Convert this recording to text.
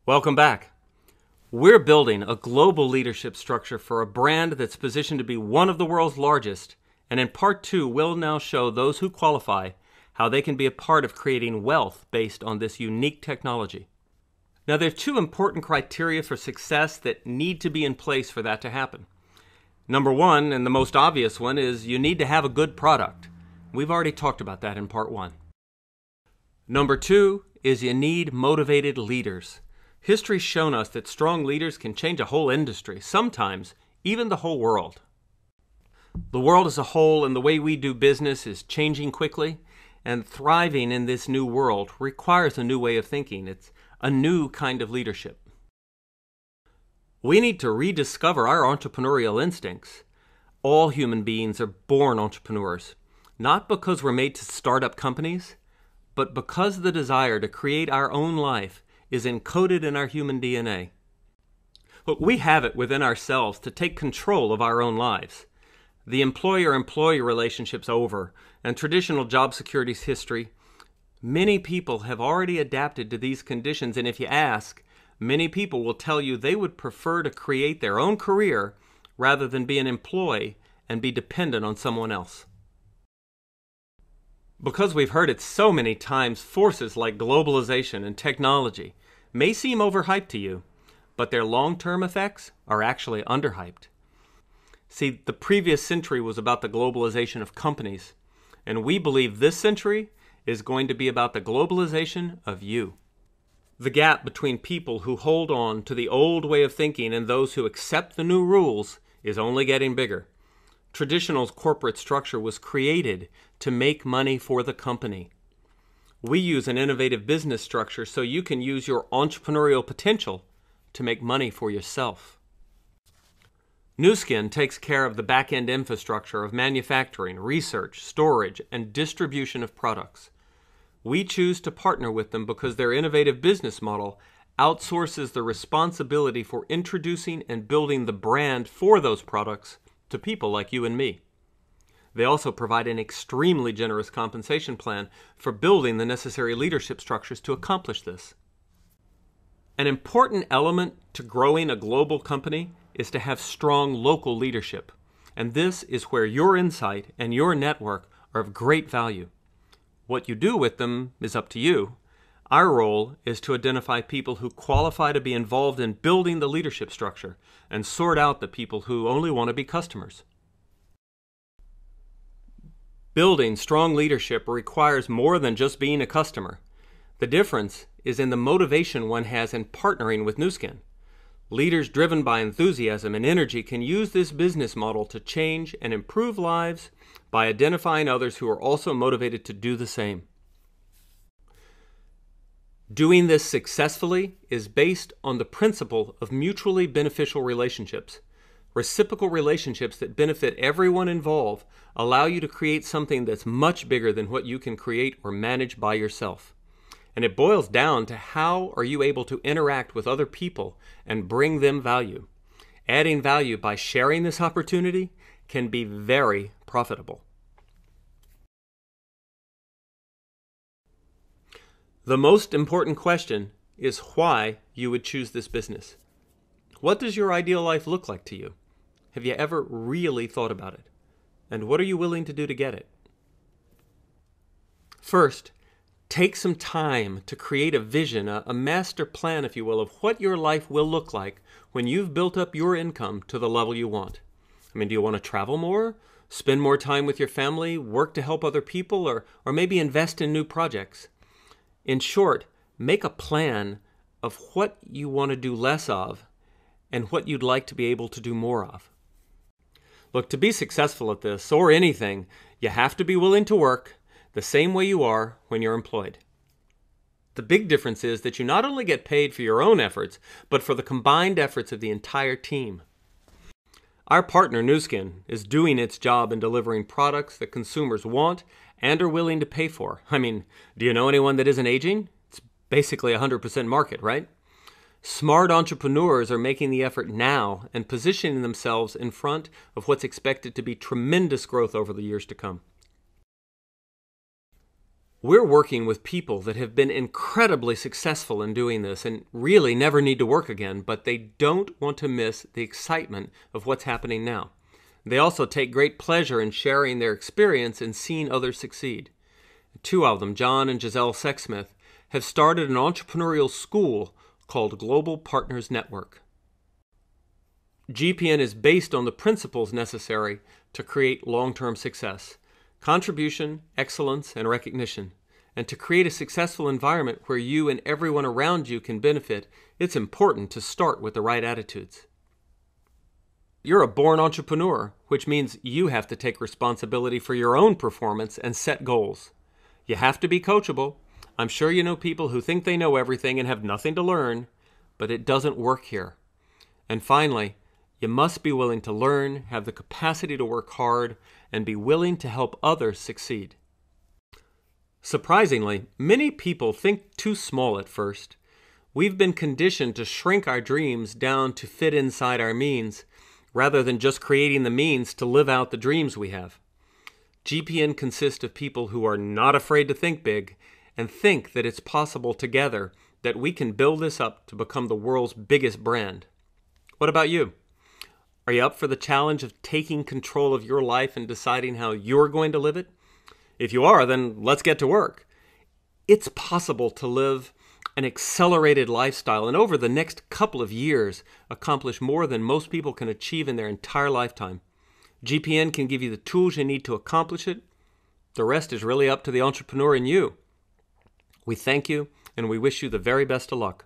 Welcome back. We're building a global leadership structure for a brand that's positioned to be one of the world's largest, and in part 2, we'll now show those who qualify how they can be a part of creating wealth based on this unique technology. Now, there are 2 important criteria for success that need to be in place for that to happen. Number 1, and the most obvious one, is you need to have a good product. We've already talked about that in part 1. Number 2 is you need motivated leaders. History's shown us that strong leaders can change a whole industry, sometimes even the whole world. The world as a whole and the way we do business is changing quickly, and thriving in this new world requires a new way of thinking. It's a new kind of leadership. We need to rediscover our entrepreneurial instincts. All human beings are born entrepreneurs, not because we're made to start up companies, but because the desire to create our own life is encoded in our human DNA. Look, we have it within ourselves to take control of our own lives. The employer-employee relationship's over, and traditional job security's history. Many people have already adapted to these conditions, and if you ask, many people will tell you they would prefer to create their own career rather than be an employee and be dependent on someone else. Because we've heard it so many times, forces like globalization and technology may seem overhyped to you, but their long-term effects are actually underhyped. See, the previous century was about the globalization of companies, and we believe this century is going to be about the globalization of you. The gap between people who hold on to the old way of thinking and those who accept the new rules is only getting bigger. Traditional corporate structure was created to make money for the company. We use an innovative business structure so you can use your entrepreneurial potential to make money for yourself. Nu Skin takes care of the back-end infrastructure of manufacturing, research, storage, and distribution of products. We choose to partner with them because their innovative business model outsources the responsibility for introducing and building the brand for those products to people like you and me. They also provide an extremely generous compensation plan for building the necessary leadership structures to accomplish this. An important element to growing a global company is to have strong local leadership, and this is where your insight and your network are of great value. What you do with them is up to you. Our role is to identify people who qualify to be involved in building the leadership structure and sort out the people who only want to be customers. Building strong leadership requires more than just being a customer. The difference is in the motivation one has in partnering with Nu Skin. Leaders driven by enthusiasm and energy can use this business model to change and improve lives by identifying others who are also motivated to do the same. Doing this successfully is based on the principle of mutually beneficial relationships. Reciprocal relationships that benefit everyone involved allow you to create something that's much bigger than what you can create or manage by yourself. And it boils down to how are you able to interact with other people and bring them value. Adding value by sharing this opportunity can be very profitable. The most important question is why you would choose this business. What does your ideal life look like to you? Have you ever really thought about it? And what are you willing to do to get it? First, take some time to create a vision, a master plan, if you will, of what your life will look like when you've built up your income to the level you want. I mean, do you want to travel more, spend more time with your family, work to help other people, or maybe invest in new projects? In short, make a plan of what you want to do less of and what you'd like to be able to do more of. Look, to be successful at this, or anything, you have to be willing to work the same way you are when you're employed. The big difference is that you not only get paid for your own efforts, but for the combined efforts of the entire team. Our partner, Nu Skin, is doing its job in delivering products that consumers want and are willing to pay for. I mean, do you know anyone that isn't aging? It's basically 100% market, right? Smart entrepreneurs are making the effort now and positioning themselves in front of what's expected to be tremendous growth over the years to come. We're working with people that have been incredibly successful in doing this and really never need to work again, but they don't want to miss the excitement of what's happening now. They also take great pleasure in sharing their experience and seeing others succeed. Two of them, John and Giselle Sexsmith, have started an entrepreneurial school called Global Partners Network. GPN is based on the principles necessary to create long-term success: contribution, excellence, and recognition. And to create a successful environment where you and everyone around you can benefit, it's important to start with the right attitudes. You're a born entrepreneur, which means you have to take responsibility for your own performance and set goals. You have to be coachable. I'm sure you know people who think they know everything and have nothing to learn, but it doesn't work here. And finally, you must be willing to learn, have the capacity to work hard, and be willing to help others succeed. Surprisingly, many people think too small at first. We've been conditioned to shrink our dreams down to fit inside our means, rather than just creating the means to live out the dreams we have. GPN consists of people who are not afraid to think big and think that it's possible together that we can build this up to become the world's biggest brand. What about you? Are you up for the challenge of taking control of your life and deciding how you're going to live it? If you are, then let's get to work. It's possible to live an accelerated lifestyle and over the next couple of years accomplish more than most people can achieve in their entire lifetime. GPN can give you the tools you need to accomplish it. The rest is really up to the entrepreneur in you. We thank you and we wish you the very best of luck.